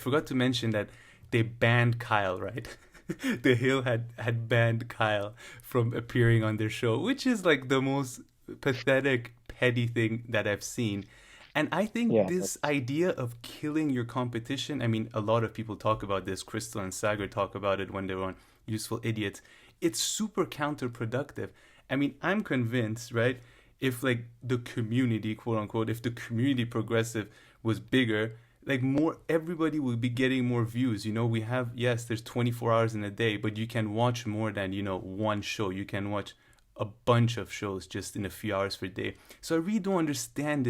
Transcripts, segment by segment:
forgot to mention that they banned Kyle, right? The Hill had banned Kyle from appearing on their show, which is like the most pathetic, petty thing that I've seen. And I think Yeah, this that's idea of killing your competition, I mean, a lot of people talk about this. Krystal and Sagar talk about it when they were on Useful Idiots. It's super counterproductive. I mean, I'm convinced, right? If like the community, quote unquote, if the community progressive was bigger, like more everybody will be getting more views. We have, yes, there's 24 hours in a day, but you can watch more than one show. You can watch a bunch of shows just in a few hours per day. So I really don't understand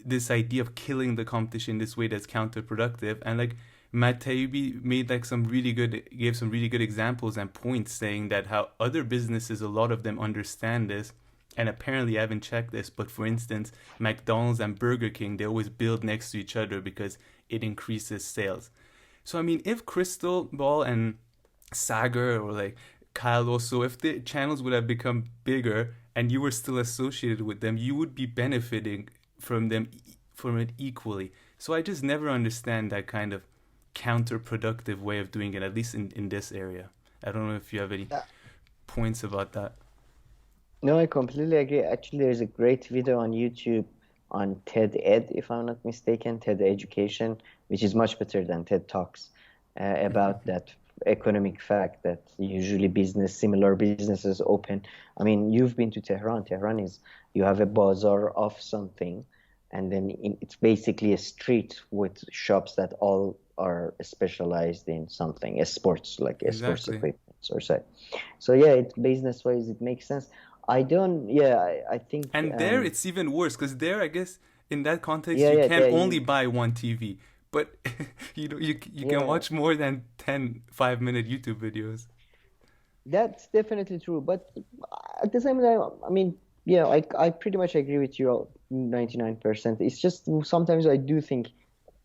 this idea of killing the competition this way that's counterproductive. And like Matt Taibbi made like gave some really good examples and points saying that how other businesses, a lot of them understand this. And apparently I haven't checked this, but for instance, McDonald's and Burger King, they always build next to each other because it increases sales. So I mean, if Crystal Ball and Sagar or like Kyle also, if the channels would have become bigger and you were still associated with them, you would be benefiting from it equally. So I just never understand that kind of counterproductive way of doing it, at least in this area. I don't know if you have any that. points about that. No, I completely agree. Actually, there's a great video on YouTube on TED Ed, if I'm not mistaken, TED Education, which is much better than TED Talks, about that economic fact that usually similar businesses open. I mean, you've been to Tehran. Tehran is, you have a bazaar of something, and then it's basically a street with shops that all are specialized in something, a sports, like a sports Exactly. equipment or so. So yeah, it business wise, it makes sense. I don't, yeah, I think, And there it's even worse because there, I guess, in that context, yeah, you yeah, can only buy one TV, but you can yeah, watch more than 10 5-minute YouTube videos. that's definitely true. But at the same time, I mean, yeah, I pretty much agree with you 99%. It's just sometimes I do think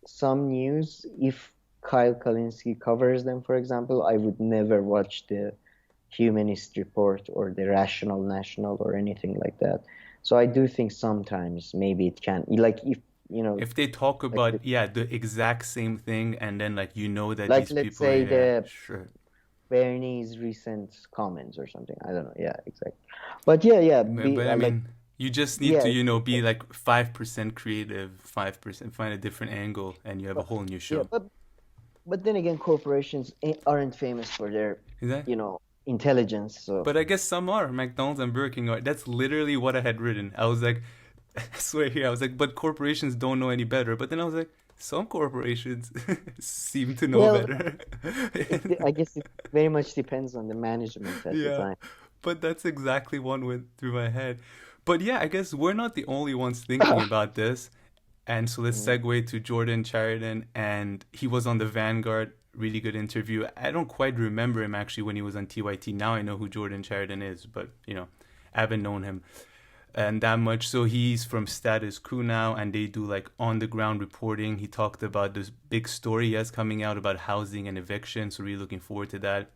some news, if Kyle Kalinske covers them, for example, I would never watch the Humanist Report or the Rational National or anything like that. So I do think sometimes maybe it can, like if, you know, If they talk like about, yeah, the exact same thing, and then like that like these let's people, say yeah, the sure. Bernie's recent comments or something. I don't know. Yeah, exactly. But yeah, yeah, But I mean, you just need yeah, to, be like 5% creative, 5% find a different angle, and you have a but whole new yeah, show. but then again, corporations aren't famous for their, Is that? intelligence. So But I guess some are. McDonald's and Burger King are. That's literally what I had written. I was like, I swear here, I was like, but corporations don't know any better. But then I was like, some corporations seem to know well, better. I guess it very much depends on the management at the Yeah, time. but that's exactly one went through my head. But yeah, I guess we're not the only ones thinking about this. And so let's Mm. segue to Jordan Chariton. And he was on the Vanguard. Really good interview. I don't quite remember him actually when he was on TYT. Now I know who Jordan Chariton is, but I haven't known him and that much. So he's from Status Quo now, and they do like on the ground reporting. He talked about this big story he has coming out about housing and eviction. So really looking forward to that.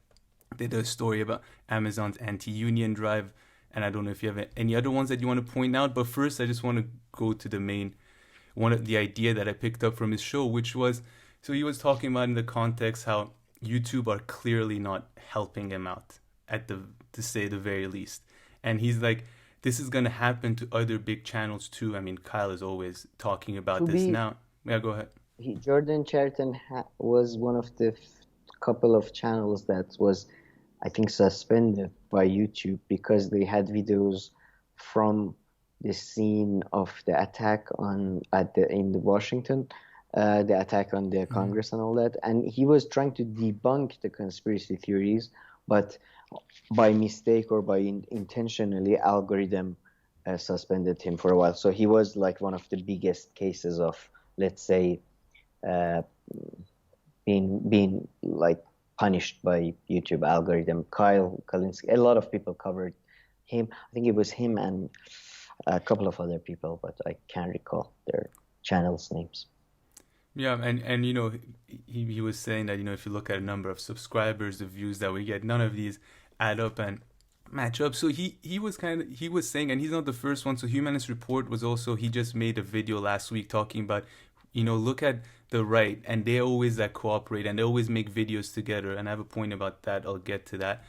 They did a story about Amazon's anti-union drive, and I don't know if you have any other ones that you want to point out. But first, I just want to go to the main one of the idea that I picked up from his show, which was so he was talking about in the context how YouTube are clearly not helping him out at the to say the very least, and he's like, this is gonna happen to other big channels too. I mean, Kyle is always talking about To this be, now. Yeah, go ahead. Jordan Chariton was one of the couple of channels that was, I think, suspended by YouTube because they had videos from the scene of the attack on at the in the Washington, the attack on the Mm-hmm. Congress and all that, and he was trying to debunk the conspiracy theories, but by mistake or by intentionally, algorithm suspended him for a while. So he was like one of the biggest cases of, let's say, uh, being like punished by YouTube algorithm. Kyle Kalinske, a lot of people covered him. I think it was him and a couple of other people, but I can't recall their channels' names. Yeah, and he was saying that if you look at a number of subscribers, the views that we get, none of these add up and match up. So he was saying, and he's not the first one. So Humanist Report was also he just made a video last week talking about look at the right, and they always like cooperate, and they always make videos together. And I have a point about that. I'll get to that.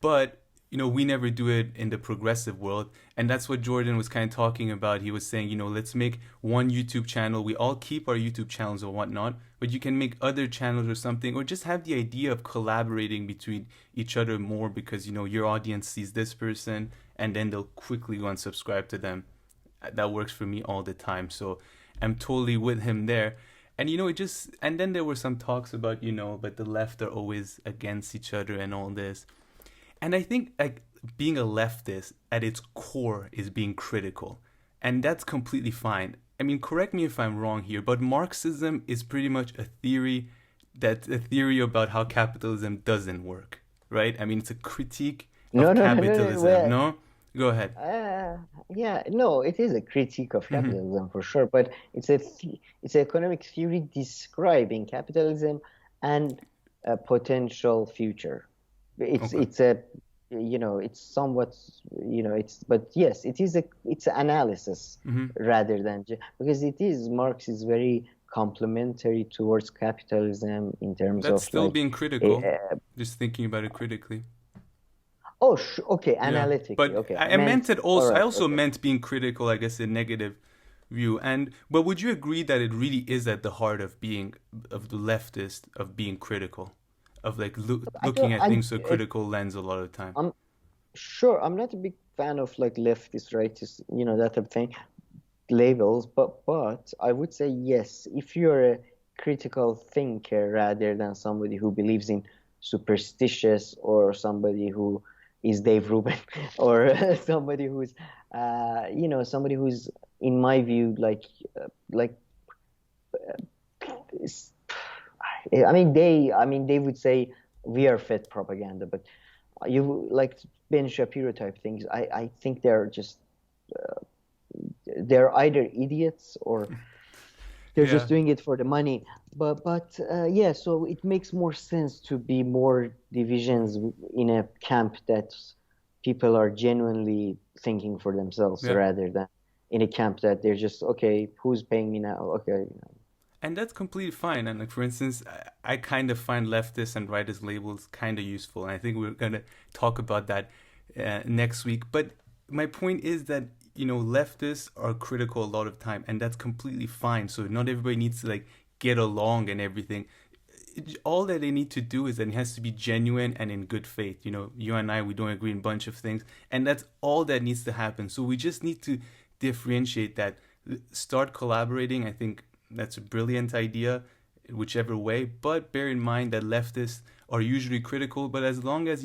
But we never do it in the progressive world, and that's what Jordan was kind of talking about. He was saying, let's make one YouTube channel. We all keep our YouTube channels or whatnot, but you can make other channels or something, or just have the idea of collaborating between each other more, because your audience sees this person, and then they'll quickly go and subscribe to them. That works for me all the time, so I'm totally with him there. And and then there were some talks about but the left are always against each other and all this. And I think like being a leftist at its core is being critical. And that's completely fine. I mean, correct me if I'm wrong here, but Marxism is pretty much a theory about how capitalism doesn't work, right? I mean, it's a critique of capitalism. Well, No? Go ahead. yeah, no, it is a critique of capitalism for sure, but it's an economic theory describing capitalism and a potential future. It's a it's somewhat but yes, it's analysis rather than because Marx is very complementary towards capitalism in terms That's of still being critical, just thinking about it critically. Oh, okay, analytically. But okay, I meant it also. Right, I also meant being critical, I guess, a negative view. But would you agree that it really is at the heart of the leftist, of being critical, of like looking at things through a critical lens a lot of the time? I'm not a big fan of like leftist, rightist, that type of thing, labels. But I would say yes, if you're a critical thinker rather than somebody who believes in superstitious, or somebody who is Dave Rubin, or somebody who's in my view they would say we are fed propaganda, but you like Ben Shapiro type things. I think they're just they're either idiots or they're just doing it for the money. But so it makes more sense to be more divisions in a camp that people are genuinely thinking for themselves, rather than in a camp that they're just, okay, who's paying me now? Okay. And that's completely fine. And like, for instance, I kind of find leftist and rightist labels kind of useful. And I think we're going to talk about that next week. But my point is that, leftists are critical a lot of time, and that's completely fine. So not everybody needs to like get along and everything. All that they need to do is that it has to be genuine and in good faith. You and I, we don't agree on a bunch of things, and that's all that needs to happen. So we just need to differentiate that, start collaborating. I think that's a brilliant idea, whichever way. But bear in mind that leftists are usually critical, but as long as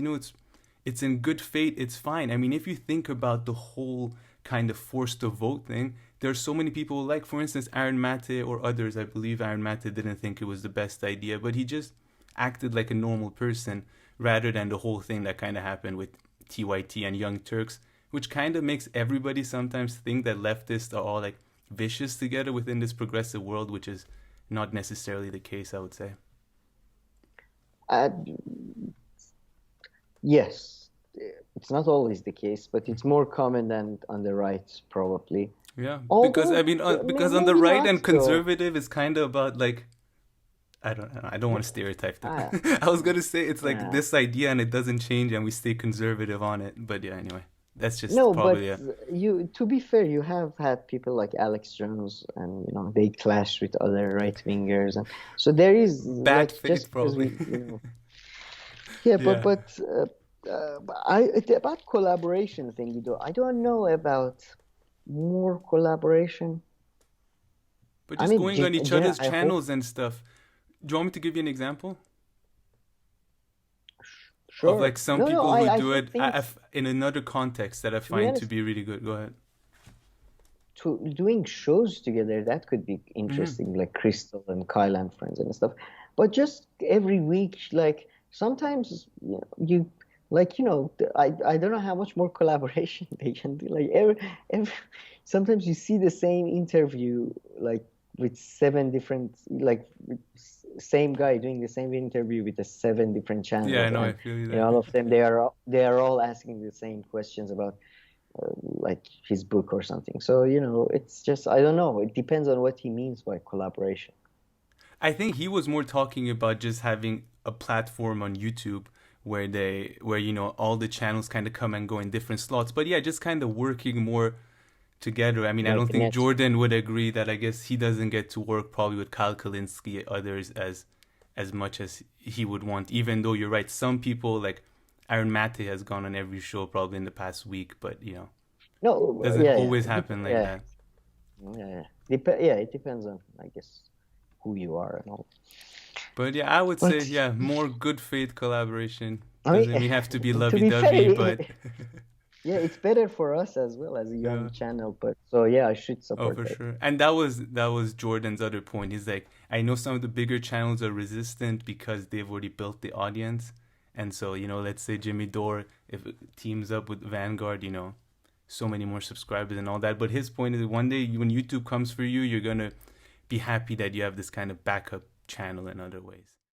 it's in good faith, it's fine. I mean, if you think about the whole kind of forced to vote thing, there are so many people, like for instance Aaron Mate or others. I believe Aaron Mate didn't think it was the best idea, but he just acted like a normal person, rather than the whole thing that kind of happened with TYT and Young Turks, which kind of makes everybody sometimes think that leftists are all like vicious together within this progressive world, which is not necessarily the case, I would say. Yes. It's not always the case, but it's more common than on the right, probably. Yeah, because on the right and conservative is kind of about like, I don't know. I don't want to stereotype them. I was gonna say it's like this idea and it doesn't change and we stay conservative on it. But yeah, anyway, that's just probably. But to be fair, you have had people like Alex Jones, and they clash with other right wingers, and so there is bad faith probably. But. About collaboration thing, I don't know about more collaboration. But just going on each other's channels and stuff. Do you want me to give you an example? Sure. Of like some people who do it in another context that I find to be really good. Go ahead. Doing shows together, that could be interesting, like Krystal and Kyle and friends and stuff. But just every week, like sometimes you. Like, I don't know how much more collaboration they can do. Like every sometimes you see the same interview, like with 7 different, like same guy doing the same interview with the 7 different channels. Yeah, I know. I feel you. All of them, they are all asking the same questions about like his book or something. So, it's just, I don't know. It depends on what he means by collaboration. I think he was more talking about just having a platform on YouTube where all the channels kind of come and go in different slots. But yeah, just kind of working more together. I mean, I don't Like think next, Jordan would agree that I guess he doesn't get to work probably with Kyle Kalinske others as much as he would want. Even though you're right, some people like Aaron Mate has gone on every show probably in the past week, but no, doesn't yeah, always happen like yeah, that. yeah. Yeah, it depends on, I guess, who you are and all. But yeah, I would say But yeah, more good faith collaboration. I Doesn't mean, even have to be to lovey be dovey, fair, but yeah, it's better for us as well as a yeah. young channel. But so yeah, I should Oh, support for that. sure. And that was Jordan's other point. He's like, I know some of the bigger channels are resistant because they've already built the audience. And so, let's say Jimmy Dore, if it teams up with Vanguard, so many more subscribers and all that. But his point is one day when YouTube comes for you, you're gonna be happy that you have this kind of backup channel in other ways.